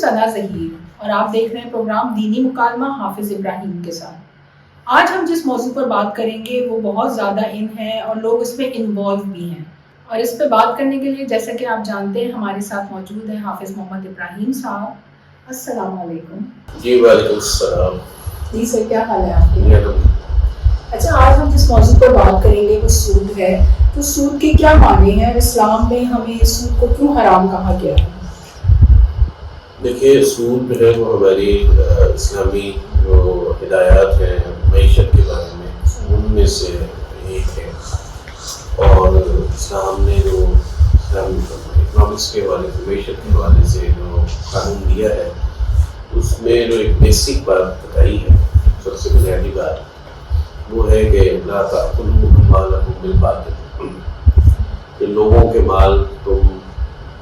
ثنا ظہیر اور آپ دیکھ رہے ہیں پروگرام دینی مکالمہ حافظ ابراہیم کے ساتھ۔ آج ہم جس موضوع پر بات کریں گے وہ بہت زیادہ ان ہے اور لوگ اس میں انوالو بھی ہیں، اور اس پہ بات کرنے کے لیے جیسا کہ آپ جانتے ہیں ہمارے ساتھ موجود ہیں حافظ محمد ابراہیم صاحب۔ السلام علیکم۔ جی وعلیکم السلام۔ جی سر، کیا حال ہے آپ کے؟ اچھا، آج ہم جس موضوع پر بات کریں گے وہ سود ہے، تو سود کے کیا معنی ہیں؟ اسلام میں ہمیں سود کو کیوں حرام کہا گیا ہے؟ دیکھیے، سود جو ہے وہ ہماری اسلامی جو ہدایات ہیں معیشت کے بارے میں ان میں سے ایک ہے، اور اسلام نے جو اکنامکس کے حوالے سے معیشت کے حوالے سے جو قانون دیا ہے اس میں جو ایک بیسک بات بتائی ہے، سب سے بنیادی بات وہ ہے کہ لا تأکلوا أموالکم بالباطل، کہ لوگوں کے مال تم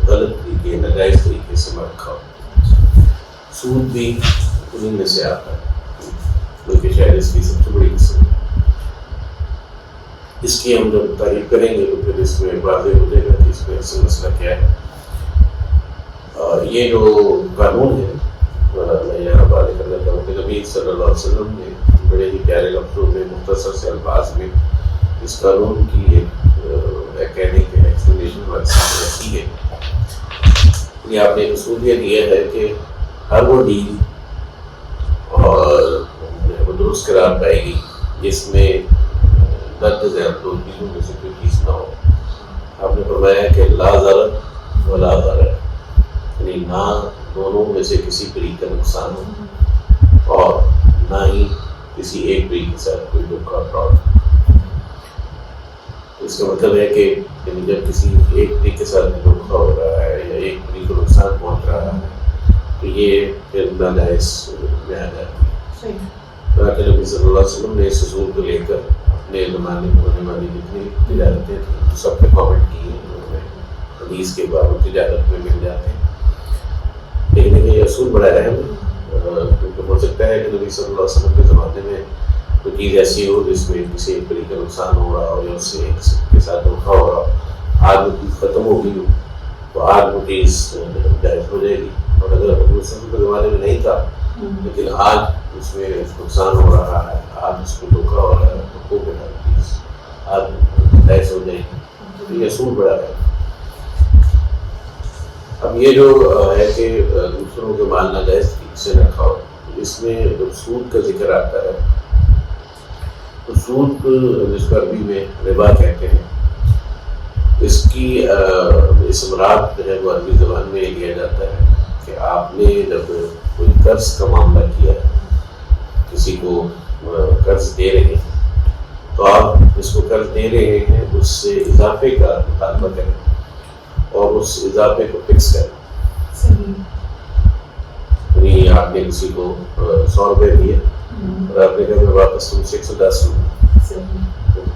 غلط طریقے ناجائز طریقے سے مت کھاؤ۔ سود بھی انہیں میں سے آتا ہے، بلکہ شاید اس کی سب سے بڑی قسم ہے۔ اس کی ہم جب تعریف کریں گے تو پھر اس میں واضح ہو جائے گا کہ اس میں اصل مسئلہ کیا ہے۔ یہ جو قانون ہے میں یہاں حوالے کرنا چاہوں کہ نبی صلی اللہ علیہ وسلم نے بڑے ہی پیارے لفظوں میں مختصر سے الفاظ میں اس قانون کی ایک کہنے کے ایکسپلینیشن ہمارے سامنے رکھی ہے۔ یہ آپ نے ایک اصول یہ دیا ہے کہ ہر وہ ڈیل اور وہ درست قرار پائے گی جس میں درد ذیل دو چیزوں میں سے کوئی چیز نہ ہو۔ آپ نے فرمایا کہ لا ضرر ولا ضرر، یعنی نہ دونوں میں سے کسی فریق کا نقصان ہو اور نہ ہی کسی ایک فریق کے ساتھ کوئی دھوکہ فراڈ۔ اس کا مطلب ہے کہ جب کسی ایک فریق کے ساتھ دھوکہ ہو رہا ہے یا ایک فریق کو نقصان پہنچ رہا ہے تو یہ پھر ناجائز میں آ جاتی ہے۔ نبی صلی اللہ علیہ وسلم نے اس اصول کو لے کر اپنے زمانے میں ہونے والی جتنی تجارتیں تھیں سب پہ کامنٹ کی ہیں انہوں نے، حدیث کے باب تجارت میں مل جاتے ہیں۔ لیکن یہ اصول بڑا اہم ہے، کیونکہ ہو سکتا ہے کہ نبی صلی اللہ علیہ وسلم کے زمانے میں کوئی چیز ایسی ہو جس میں کسی ایک فریق کا نقصان ہو رہا ہو یا اس سے ایک کے ساتھ دھوکہ ہو رہا ہو، آج وہ چیز ختم ہو گئی ہو تو آج وہ چیز جائز ہو جائے گی، اور اگر حضور صلی اللہ علیہ وسلم کے زمانے میں نہیں تھا لیکن آج اس میں نقصان ہو رہا ہے، آج اس کو دھوکہ ہو رہا ہے تو وہ چیز آج جائز ہو جائے گی۔ تو یہ اصول بڑا ہے۔ اب یہ جو ہے کہ دوسروں کے مال ناجائز سے نہ کھاؤ، اس میں جب سود کا ذکر آتا ہے تو سود جس کو عربی میں ربا کہتے ہیں، اس کی مراد جو ہے وہ عربی زبان میں لیا جاتا ہے کہ آپ نے جب کوئی قرض کا معاملہ کیا، کسی کو قرض دے رہے ہیں تو آپ جس کو قرض دے رہے ہیں اس سے اضافے کا مطالبہ کریں اور اس اضافے کو فکس کریں۔ یعنی آپ نے کسی کو 100 روپے دیے اور آپ نے کہا میں واپس تم سے 110 لوں،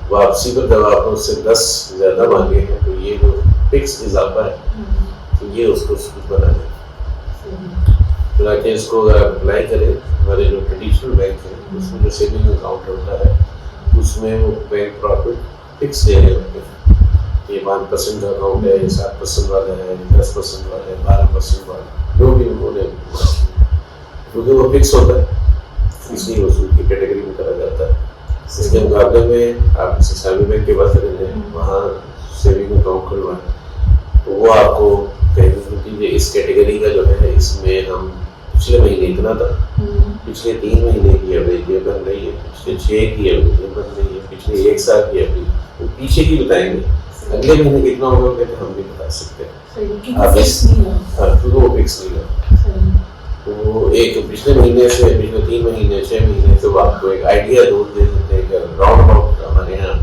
واپسی پر جب آپ نے اس سے 10 زیادہ مانگے ہیں تو یہ جو فکس اضافہ ہے تو یہ اس کو سود بنا دیں۔ چنانچہ اس کو اگر آپ اپلائی کریں، ہمارے جو ٹریڈیشنل بینک ہیں اس میں جو سیونگ اکاؤنٹ ہوتا ہے اس میں وہ بینک پروفٹ فکس دے رہے ہوتے ہیں، یہ 5% کا اکاؤنٹ ہے، یہ 7% والا ہے، 10% والا ہے، 12% والا، جو بھی انہوں نے، کیونکہ وہ فکس ہوتا ہے اس لیے وہ سود کی کیٹیگری میں کرا جاتا ہے۔ اس کے مقابلے میں آپ کسی اسلامی بینک کے پاس چلے جائیں، وہاں سیونگ اکاؤنٹ کھلوائیں تو وہ آپ کو کہیں گے اس کیٹیگری کا جو ہے اس میں ہم پچھلے مہینے اتنا تھا، پچھلے 3 مہینے کی ایوریج یہ بن رہی ہے، پچھلے 6 کی ایوریج یہ بن رہی ہے، پچھلے 1 سال کی ایوریج، پیچھے کی بتائیں گے، اگلے مہینے کتنا ہوگا کہ ہم بھی بتا سکتے ہیں۔ وہ فکس نہیں ہے، تو ایک پچھلے مہینے سے پچھلے 3 مہینے 6 مہینے سے وہ آپ کو ایک آئیڈیا دور دے دیتے ہیں کہ راؤنڈ اباؤٹ ہمارے یہاں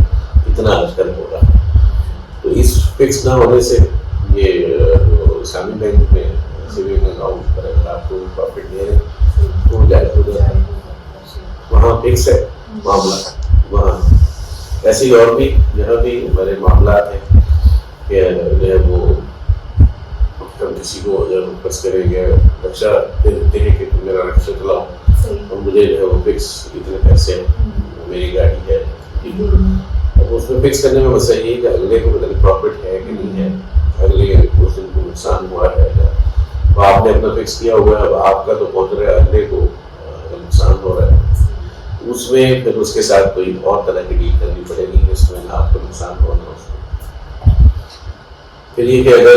اتنا آج کل ہو رہا ہے۔ تو اس فکس نہ ہونے سے یہ اسلامی بینک میں سیونگ اکاؤنٹ پر اگر آپ کو پروفٹ دے رہے ہیں تو جائز ہو جاتا ہے، وہاں فکس ہے معاملہ۔ وہاں ایسے ہی اور بھی جہاں بھی ہمارے معاملات ہیں کہ جو ہے وہ ہم کسی کو اگر فرض کریں گے رکشہ دے دیتے ہیں کہ تم میرا رکشہ چلاؤ اور مجھے جو ہے وہ فکس اتنے پیسے میری گاڑی ہے، اب اس میں فکس کرنے میں مسئلہ یہ ہے کہ اگلے کو پتہ نہیں پروفٹ ہے کہ نہیں ہے، اگلے اس دن کو نقصان ہوا ہے یا آپ نے اپنا فکس کیا ہوا ہے، اب آپ کا تو پہنچ رہا ہے، اگلے کو نقصان ہو رہا ہے، اس میں پھر اس کے ساتھ کوئی اور طرح کی ڈیل کرنی پڑے گی جس میں آپ کو نقصان ہونا اس کو. پھر یہ کہ اگر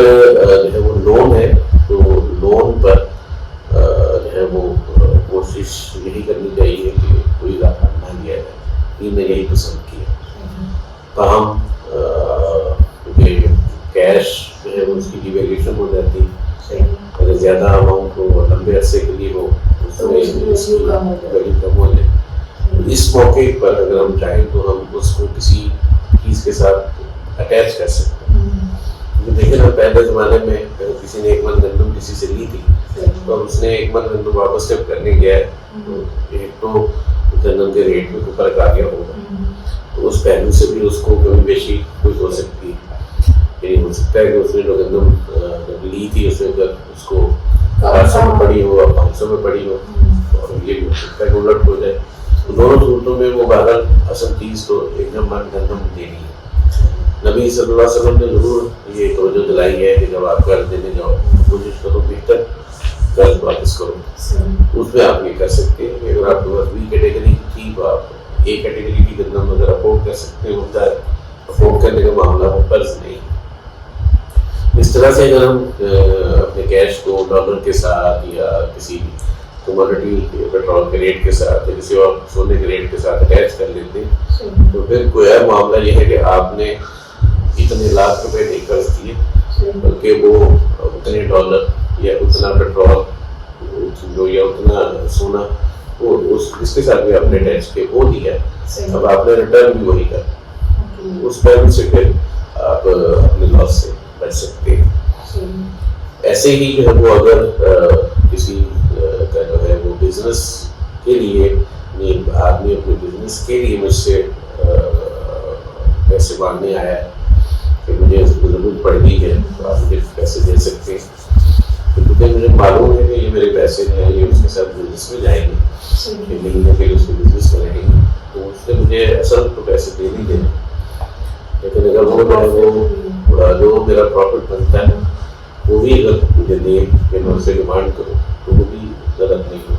جو ہے وہ لون ہے تو لون پر جو ہے وہ کوشش یہی کرنی چاہیے کہ کوئی اضافہ نہ لیا جائے. یہ میں یہی پسند کیا. تاہم کیش جو ہے اس کی ڈیویلیوشن ہو جاتی، اگر زیادہ اماؤنٹ ہو لمبے عرصے کے لیے ہو اس میں ویلیو کم ہو جائے. اس موقع پر اگر ہم چاہیں تو ہم اس کو کسی چیز کے ساتھ اٹیچ کر سکتے ہیں. دیکھیں نا پہلے زمانے میں کسی نے 1 من گندم کسی سے لی تھی تو اس نے 1 من گندم واپس جب کرنے گیا ہے تو ایک تو گندم کے ریٹ میں کوئی فرق آ گیا ہوگا، تو اس پہلو سے بھی اس کو کمی بیشی کچھ ہو سکتی ہے. یعنی ہو سکتا ہے کہ اس نے جو گندم جب لی تھی اس میں اگر اس کو 400 میں پڑی ہو اور 500 میں پڑی ہو، اور یہ بھی ہو سکتا ہے کہ الٹ ہو جائے. تو دونوں صورتوں میں وہ بہرحال اصل چیز تو 1 من گندم دینی ہے. نبی صلی اللہ علیہ وسلم نے ضرور یہ توجہ دلائی ہے کہ جب آپ قرض دینے جاؤ کوشش کرو بہتر قرض واپس کرو. اس میں آپ یہ کر سکتے ہیں کہ اگر آپ کے پاس بی کیٹیگری کی تھی تو آپ اے کیٹیگری کی گندم اگر افورڈ کر سکتے ہیں، ہوتا ہے افورڈ کرنے کا معاملہ وہ قرض نہیں. اس طرح سے اگر ہم اپنے کیش کو ڈالر کے ساتھ یا کسی کموڈٹی پیٹرول کے ریٹ کے ساتھ یا کسی اور سونے کے ریٹ کے ساتھ اٹیچ کر لیتے ہیں تو پھر کوئی معاملہ یہ ہے کہ آپ نے اتنے لاکھ روپے نہیں قرض کیے بلکہ وہ اتنے ڈالر یا اتنا پیٹرول یا اتنا سونا وہ اس کے ساتھ بھی آپ نے اٹیچ کے وہ دیا. اب آپ نے ریٹرن بھی وہی کر، اس پہلو سے پھر آپ اپنے لاس سے بچ سکتے ہیں. ایسے ہی جو ہے وہ اگر کسی کا جو ہے وہ بزنس کے لیے آدمی اپنے بزنس کے لیے مجھ سے پیسے مانگنے آیا ہے کہ مجھے ضرورت پڑ گئی ہے تو آپ مجھے پیسے دے سکتے ہیں، کیونکہ مجھے معلوم ہے کہ یہ میرے پیسے ہیں، یہ اس کے ساتھ بزنس میں جائیں گے کہ نہیں ہے کہ اس کے بزنس میں رہیں گے، تو اس سے مجھے اصل تو پیسے دے نہیں دینے. لیکن اگر وہ جو میرا پروفٹ بنتا ہے وہ بھی اگر مجھے دے کہ میں اس سے ڈیمانڈ کروں تو وہ بھی غلط نہیں ہو،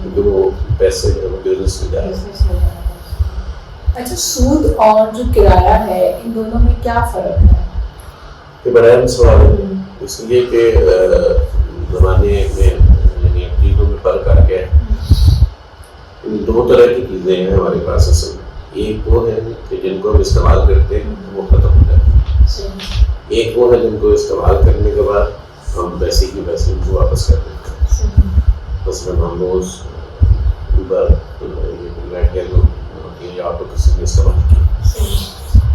کیونکہ وہ پیسے بزنس میں جائے. اچھا، سود اور جو کرایہ ہے ان دونوں میں کیا فرق ہے؟ یہ بڑا اہم سوال ہے، اس لیے کہ زمانے میں یعنی چیزوں میں فرق آ گیا ہے. 2 طرح کی چیزیں ہیں ہمارے پاس اصل میں. ایک وہ ہے کہ جن کو ہم استعمال کرتے ہیں وہ ختم ہو جاتے ہیں، ایک وہ ہے جن کو استعمال کرنے کے بعد ہم پیسے کی پیسے ان کو واپس کر دیتے ہیں. مثلاً ہم روز یا آٹو کسی نے استعمال کیا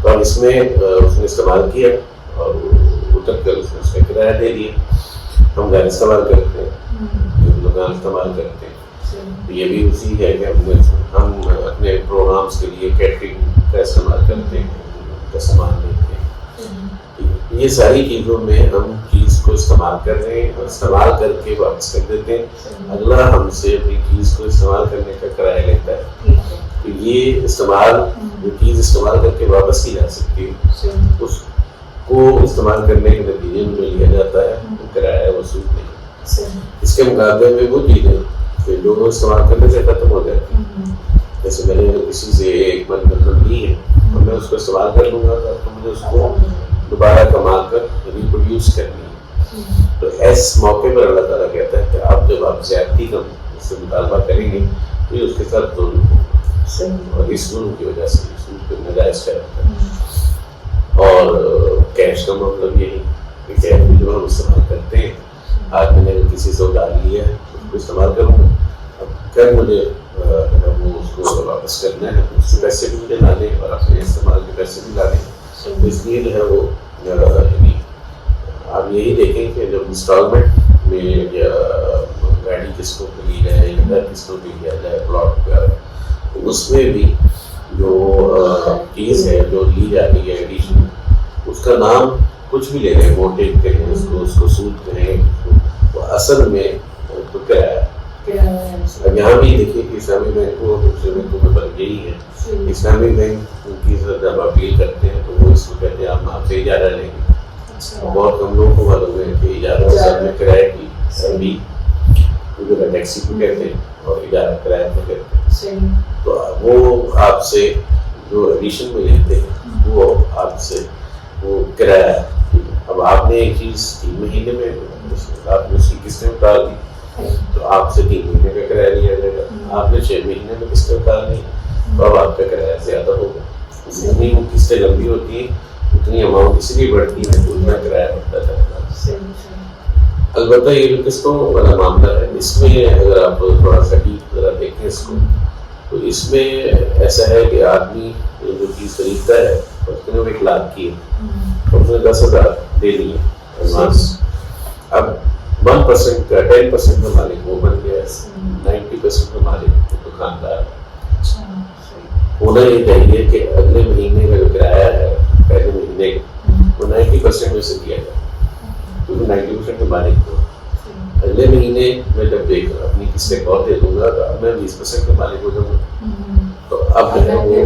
تو اس میں اس نے استعمال کیا اور اتر کر اس کا کرایہ دے دیا. ہم گاڑی استعمال کرتے ہیں، دکان استعمال کرتے ہیں، یہ بھی اسی ہے کہ ہم اپنے پروگرامس کے لیے کیٹرنگ کا استعمال کرتے ہیں، کا سامان لیتے ہیں. یہ ساری چیزوں میں ہم چیز کو استعمال کر رہے ہیں اور استعمال کر کے واپس کر دیتے ہیں. اگلا ہم سے اپنی چیز کو استعمال کرنے کا کرایہ لیتا ہے. تو یہ استعمال جو چیز استعمال کر کے واپس کی جا سکتی ہے اس کو استعمال کرنے کے نتیجے میں جو لیا جاتا ہے وہ کرایہ وصول نہیں. اس کے مقابلے میں وہ چیزیں کہ جو استعمال کرنے سے ختم ہو جاتی ہیں، جیسے میں نے کسی سے 1 من گندم لی ہے تو میں اس کو استعمال کر لوں گا تو مجھے اس کو دوبارہ کما کر ریپروڈیوس کرنی ہے. تو اس موقع پر اللہ تعالیٰ کہتا ہے کہ آپ جب آپ زیادتی کا اس سے مطالبہ کریں گے تو یہ اس کے ساتھ ظلم ہوگا، اور اس ظلم کی وجہ سے سود کو ناجائز ٹھہراتا ہے. اور کیش کا مطلب یہی کہ کیش بھی جو ہم استعمال کرتے ہیں، آج میں نے کسی سے ادھار لیا ہے اس کو استعمال کروں گا، اب کل مجھے وہ اس کو واپس کرنا ہے، اس سے پیسے بھی مجھے لانے اور اپنے استعمال کے پیسے بھی لانے. اس لیے جو ہے وہ آپ یہی دیکھیں کہ جب انسٹالمنٹ میں یا گاڑی کس کو لی جائے یا گھر کس کو لیا جائے پلاٹ وغیرہ، تو اس میں بھی جو چیز ہے جو لی جاتی ہے ایڈیشن، اس کا نام کچھ بھی لے لیں، موٹیو کہیں اس کو سود کہیں، وہ اصل میں تو کرایہ. اب یہاں بھی دیکھیے کہ اسلامی بینکوں اور دوسرے بینکوں میں فرق یہی ہے. اسلامی بینک کی جب اپیل کرتے ہیں تو وہ اس کو کہتے ہیں ہم آپ سے اجارہ لیں گے، بہت کم لوگوں کو معلوم ہے کہ اجارہ اصل میں کرایہ کی بھی ٹیکسی کو کہتے ہیں اور اجارہ کرایہ کو کہتے ہیں. تو وہ آپ سے جو ایڈیشن میں لیتے ہیں وہ آپ سے وہ کرایہ. اب آپ نے ایک چیز 3 مہینے میں آپ نے اس کی قسطیں اتار دی تو آپ سے 3 مہینے کا کرایہ لیا جائے گا. آپ نے 6 مہینے میں قسطیں اتار دی تو اب آپ کا کرایہ زیادہ ہوگا. جتنی وہ قسطیں لمبی ہوتی ہیں اتنی اماؤنٹ اس لیے بڑھتی ہے تو اتنا کرایہ بڑھتا جائے گا. البتہ یہ جو قسطوں والا معاملہ ہے اس میں اگر آپ تھوڑا سا ڈیپ ذرا دیکھیں اس کو تو اس میں ایسا ہے کہ آدمی جو چیز خریدتا ہے اس نے 1 لاکھ کی ہے اور اس نے 10,000 دے دیے ایڈوانس. اب 1% کا 10% کا مالک وہ بن گیا, 90% کا مالک دکاندار. ہونا یہ چاہیے کہ اگلے مہینے کا جو کرایہ ہے پہلے مہینے کا وہ 90% میں سے دیا جائے کیونکہ 90% کے مالک کو اگلے مہینے میں جب دیکھ اپنی قسطیں اور دے دوں گا تو اب میں 20% کا مالک ہو جاؤں گا. تو اب جو ہے وہ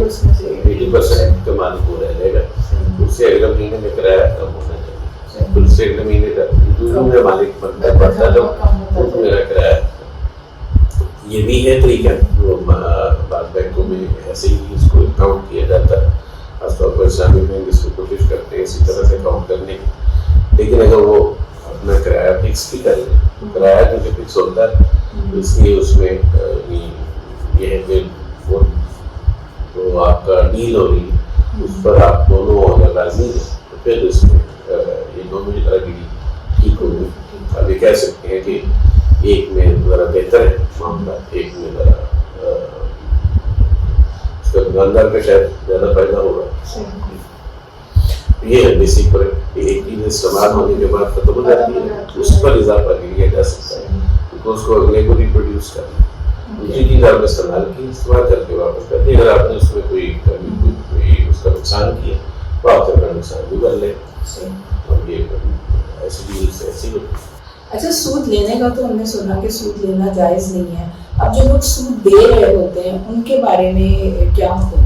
80% کا مالک ہو رہ جائے گا. اس سے اگلے مہینے میں کرایہ کم ہونا چاہیے. تو اس سے اگلے مہینے کا جو میں مالک بنتا جاؤں تو میرا کرایہ. یہ بھی ہے طریقہ جو بعض بینکوں میں ایسے ہی اس کو کاؤنٹ کیا جاتا ہے. خاص طور پر اسلامی بینک اس کو کوشش کرتے ہیں اسی طرح سے کاؤنٹ کرنے کی. لیکن اگر وہ اپنا کرایہ فکس بھی کر لیں کرایہ جو فکس ہوتا ہے تو اس لیے اس میں یہ ہے کہ وہ جو آپ کا ڈیل ہو رہی ہے اس پر آپ دونوں اگر راضی ہیں تو پھر اس میں یہ دونوں کی طرح ڈیل ٹھیک ہوگی. اب یہ کہہ سکتے ہیں کہ ایک میں ذرا بہتر ہے معاملہ, ایک میں ذرا اس کا دکاندار کا شاید زیادہ فائدہ ہوگا. یہ ہے بیسک پر ایک چیز استعمال ہونے کے بعد ختم ہو جاتی ہے اس پر اضافہ لیا جا سکتا ہے کیونکہ اس کو اگلے کو ریپروڈیوس کرنا. دوسری چیز آپ نے استعمال کر کے واپس کر دی. اگر آپ نے اس میں کوئی اس کا نقصان کیا تو آپ اپنا نقصان بھی کر لیں. اور یہ ایسی ڈیلس ایسی ہوتی ہے. اچھا, سود لینے کا تو ہم نے سنا کہ سود لینا جائز نہیں ہے. اب جو لوگ سود دے رہے ہوتے ہیں ان کے بارے میں کیا ہوگا؟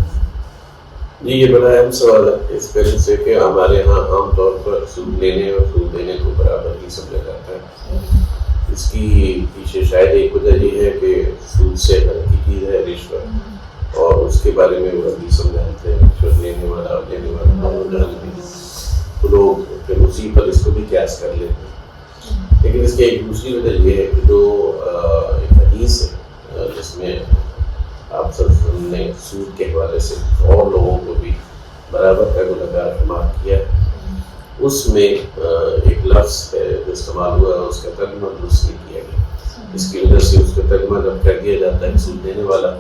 جی یہ بڑا اہم سوال ہے اس وجہ سے کہ ہمارے یہاں عام طور پر سود لینے اور سود دینے کو برابر ہی سمجھا جاتا ہے. اس کی پیچھے شاید ایک وجہ یہ ہے کہ سود سے ہلکی چیز ہے رشوت, اور اس کے بارے میں وہ ابھی سمجھاتے ہیں رشوت لینے والا اور دینے والا تو لوگ پھر اسی پر اس کو بھی قیاس کر لیتے ہیں. لیکن اس کی ایک دوسری وجہ یہ ہے کہ جو ایک حدیث ہے جس میں آپ سب نے سود کے حوالے سے اور لوگوں کو بھی برابر کا گنہگار شمار کیا ہے, اس میں ایک لفظ ہے جو استعمال ہوا ہے اس کا ترجمہ درست نہیں کیا گیا. اس کی وجہ سے اس کا ترجمہ جب کر دیا جاتا ہے سود دینے والا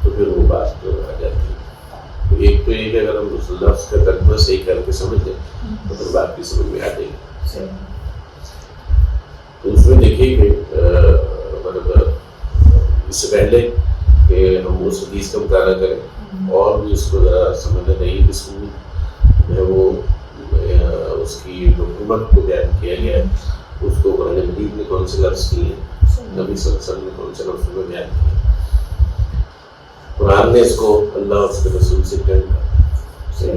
تو پھر وہ بات آ جاتی ہے. تو ایک تو یہ کہ اگر ہم اس لفظ کا ترجمہ صحیح کر کے سمجھ لیں تو پھر بات بھی سمجھ میں آ جائے گی. تو اس میں دیکھیے کہ مطلب اس سے پہلے کہ ہم اس حدیث کا مطالعہ کریں اور بھی اس کو ذرا سمجھنا چاہیے کہ سود جو ہے وہ اس کی جو حکومت کو بیان کیا گیا ہے اس کو قرآن مجید میں کون سے لفظ کیے ہیں, نبی صلی اللہ علیہ وسلم نے کون سے لفظ میں بیان کیا. قرآن نے اس کو اللہ اور اس کے رسول سے کہا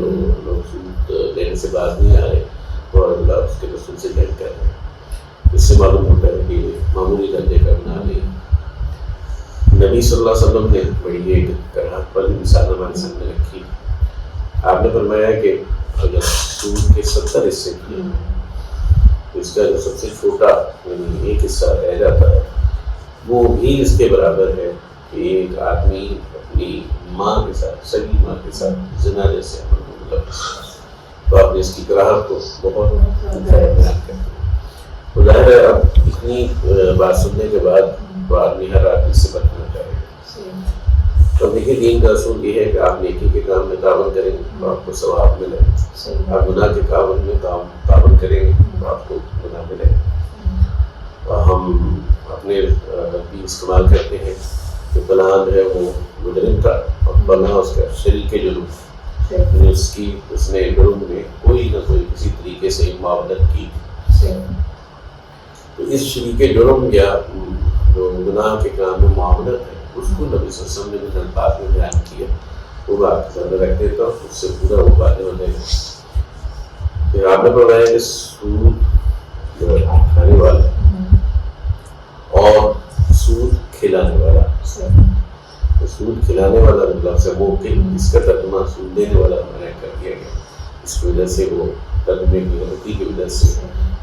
لوگ سود لینے سے باز نہیں آ رہے اور اللہ اور اس کے رسول سے جنگ کر رہے ہیں. اس سے معلوم ہوتا ہے کہ معمولی درجے کا گناہ نہیں. نبی صلی اللہ علیہ وسلم نے بڑی ایک کراہت والی مثال ہمارے سامنے رکھی. آپ نے فرمایا کہ اگر سود کے 70 حصے کیے تو اس کا جو سب سے چھوٹا یعنی ایک حصہ رہ جاتا ہے وہ بھی اس کے برابر ہے کہ ایک آدمی اپنی ماں کے ساتھ سگی ماں کے ساتھ زنا جیسے مطلب. تو آپ نے اس کی کراہت کو بہت بیان کر دیا. ظاہر ہے اب اتنی بات سننے کے بعد تو آدمی ہر آدمی سے بچنا چاہے گا. تو دیکھیے دین کا اصول یہ ہے کہ آپ نیکی کے کام میں تعاون کریں گے تو آپ کو ثواب ملے. آپ گناہ کے کام میں تعاون کریں گے تو آپ کو گناہ ملے. اور ہم اپنے بھی استعمال کرتے ہیں کہ فلاں جو ہے وہ مجرم تھا اور فلاں اس کا شریک جرم, اس نے جرم میں کوئی نہ کوئی کسی طریقے سے معاونت کی. تو اس شریک جرم یا جو گناہ کے کام میں معاونت ہے اس کو نبی صلی اللہ علیہ وسلم نے جو الفاظ میں بیان کیا وہ بات ذہن رکھ دیتا ہوں, اس سے پورا وہ باتیں ہو جائے گا. پھر آپ نے فرمایا کہ سود کھانے والا اور سود کھلانے والا. سود کھلانے والا مطلب سے موکل، اس کا ترجمہ سود دینے والا میں نے کر دیا گیا. اس کی وجہ سے وہ ترجمے کی غلطی کی وجہ سے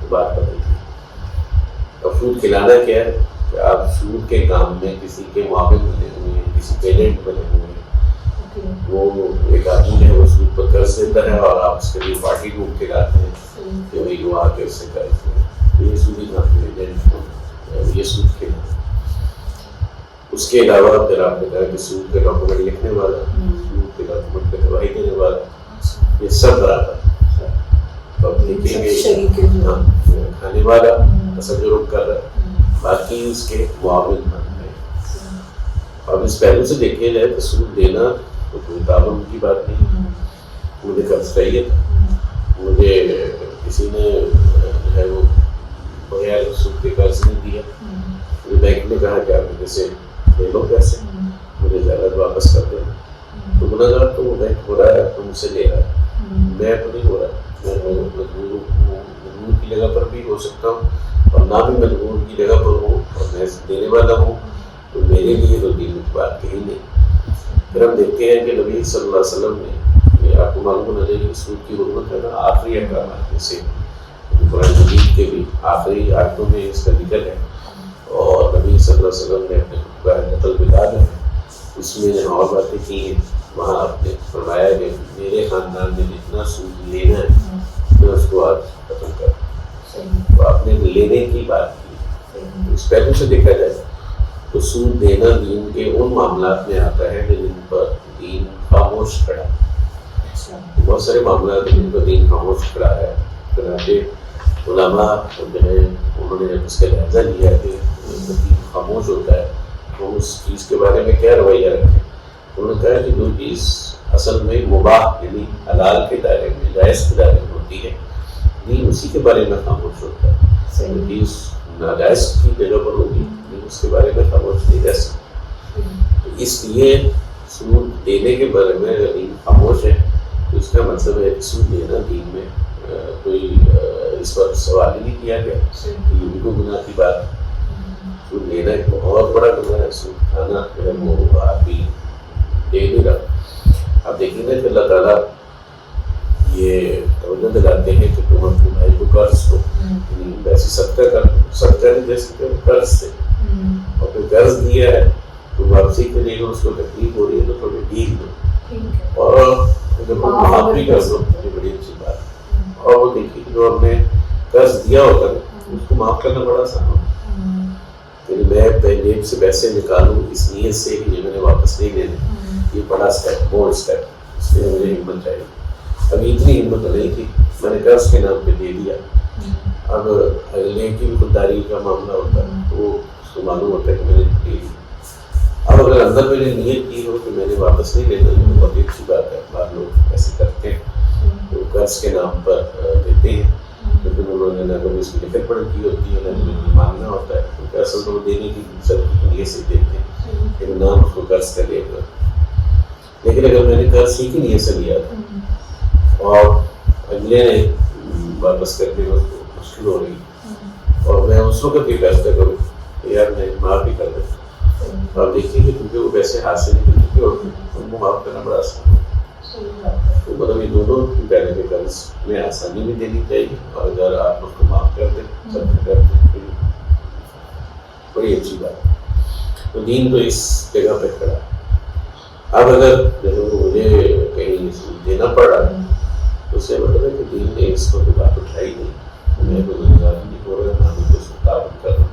بات بدل گئی. اور سود کھلانا کیا ہے کہ آپ سود کے کام میں کسی کے معاون بنے ہوئے ہیں، کسی کے ایجنٹ بنے ہوئے ہیں. وہ ایک آدمی ہے وہ سود پر قرض دیتا ہے اور آپ اس کے لیے پارٹی روم کھلاتے ہیں کہ وہی وہ آ کے اس سے قرض دیں. یہ سودی کام ہے، ایجنٹ یہ سود کھلانا. اس کے علاوہ پھر آپ نے کہا کہ سود کے ڈاکومنٹ لکھنے والا، سود کے ڈاکومنٹ پہ گواہی دینے والا، یہ سب برابر. اب دیکھیں گے کھانے والا تصرف کر رہا ہے، باقی اس کے معاون بن رہے ہیں. اور اس پہلو سے دیکھے جائے تو سود دینا تو کوئی تعاون کی بات نہیں. مجھے قرض چاہیے تھا، مجھے کسی نے جو ہے وہ بغیر سود کے قرض نہیں دیا. مجھے بینک نے کہا کہ آپ میرے سے لے لو پیسے، مجھے زیادہ واپس کر دینا. تو گناہگار تو وہ بینک ہو رہا ہے تو مجھ سے لے رہا ہے، میں تو نہیں ہو رہا. میں مجبور کی جگہ پر بھی ہو سکتا ہوں اور نہ بھی مجبور کی جگہ پر ہوں اور میں دینے والا ہوں، تو میرے لیے تو دین کی بات کہیں نہیں. پھر ہم دیکھتے ہیں کہ نبی صلی اللہ علیہ وسلم نے، آپ کو معلوم ہونا چاہیے کہ سود کی حرمت ہے نا آخری احکامات میں سے، قرآن مجید کے بھی آخری آیتوں میں اس کا ذکر ہے. اور نبی صلی اللہ علیہ وسلم نے اپنے قتل بتا ہے اس میں جہاں اور باتیں کی ہیں وہاں آپ نے فرمایا کہ میرے خاندان میں جتنا سود لینا ہے میں اس کو آج ختم کر. تو آپ نے لینے کی بات کی. اس پہلو سے دیکھا جائے تو سود دینا دین کے ان معاملات میں آتا ہے کہ جن پر دین خاموش کھڑا ہے. بہت سارے معاملات ہیں جن پر دین خاموش کھڑا ہے. چنانچہ علماء جو ہے انہوں نے اس کا جائزہ لیا کہ دین خاموش ہوتا ہے تو اس چیز کے بارے میں کیا رویہ رکھیں. انہوں نے کہا کہ جو چیز اصل میں مباح یعنی حلال کے دائرے میں، جائز کے دائرے میں ہوتی ہے، دین اسی کے بارے میں خاموش ہوتا ہے. جو چیز ناجائز کی جگہ پر ہوگی دین اس کے بارے میں خاموش نہیں رہ سکتا. تو اس لیے سود دینے کے بارے میں اگر دین خاموش ہے تو اس کا مطلب ہے کہ سود دینا دین میں کوئی اس پر سوال ہی نہیں کیا گیا. یہ بھی کوئی گناہ کی بات ہے. سود لینا ایک بہت بڑا گناہ ہے. سود کھانا جو ہے وہ آدمی دے نہیں رہا. آپ دیکھیں گے کہ اللہ تعالیٰ یہ توجہ دلاتے ہیں کہ تم اپنے بھائی کو قرض دو، ویسے صدقہ نہیں دے سکتے قرض سے. اور پھر قرض دیا ہے تو واپسی کے لیے اس کو تکلیف ہو رہی ہے تو تھوڑی ڈھیل دو اور اگر معاف بھی کر دو. یہ بڑی اچھی بات ہے. اور وہ دیکھیے کہ جو ہم نے قرض دیا ہوگا اس کو معاف کرنا بڑا آسان ہوگا. میں جیب سے پیسے نکالوں اس نیت سے کہ یہ میں نے واپس نہیں دینے، یہ بڑا اسٹیپ، بڑا اسٹیپ. اس لیے مجھے ہمت چاہیے. ابھی اتنی ہمت نہیں تھی، میں نے قرض کے نام پہ دے دیا. اب اگلے کی بھی خودداری کا معاملہ ہوتا ہے تو وہ اس کو معلوم ہوتا ہے کہ میں نے دے دی. اب اگر اندر میں نے نیت کی ہو کہ میں نے واپس نہیں لینا، یہ بہت ہی اچھی بات ہے. بعض لوگ ایسے کرتے ہیں تو قرض کے نام پر دیتے ہیں، لیکن انہوں نے نہ کبھی اس کی لکھت پڑھ کی ہوتی ہے نہ مانگنا ہوتا ہے. کیونکہ اصل تو دینے کی نیت سے دیتے ہیں کہ نام اس کو قرض کا دے گا. لیکن اگر میں نے قرض ہی کی نیت سے لیا تھا اور اگلے نے واپس کر کے اس کو مشکل ہو رہی اور میں اس وقت بھی فیصلہ کروں کہ یار میں معاف بھی کر دیتا ہوں، آپ دیکھیے کہ کیونکہ وہ پیسے ہاتھ سے نکل چکے اور ان کو معاف کرنا بڑا آسان ہے. تو مطلب یہ دونوں پہلے کے قرض میں آسانی بھی دینی چاہیے اور اگر آپ اس کو معاف کر دیں سب کر دیں بڑی اچھی بات ہے. تو دین تو اس جگہ پہ کھڑا ہے. اب اگر مجھے کہیں دینا پڑ رہا ہے تو اس سے مطلب ہے کہ دین نے اس کو کوئی بات اٹھائی نہیں. میں کوئی گناہگار نہیں ہو رہا، نہ میں اس کو تعاون کر رہا ہوں.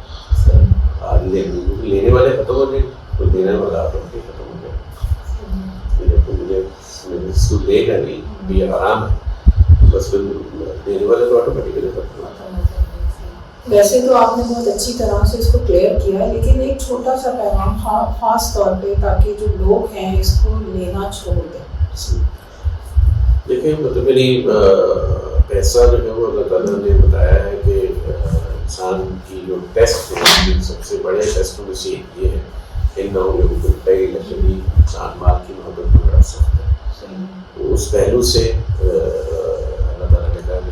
آج لینے والے ختم ہو جائیں تو دینے والا آپ کے ختم ہو جائے. مجھے اس کو دے گا نہیں یہ حرام ہے، بس پھر دینے والے تو آٹومیٹکلی ختم ہوتا ہے. ویسے تو آپ نے بہت اچھی طرح سے اس کو کلیئر کیا ہے، لیکن ایک چھوٹا سا پیغام خاص طور پہ تاکہ جو لوگ ہیں اس کو لینا چھوڑ دیں. دیکھیں مطلب میری پیسہ جو ہے وہ اللہ تعالیٰ نے بتایا ہے کہ انسان کی جو ٹیسٹ ہے سب سے بڑے ٹیسٹوں میں سے یہ ہے کہ انسان مال کی محبت میں بڑا سخت ہے. تو اس پہلو سے اللہ تعالیٰ نے کہا کہ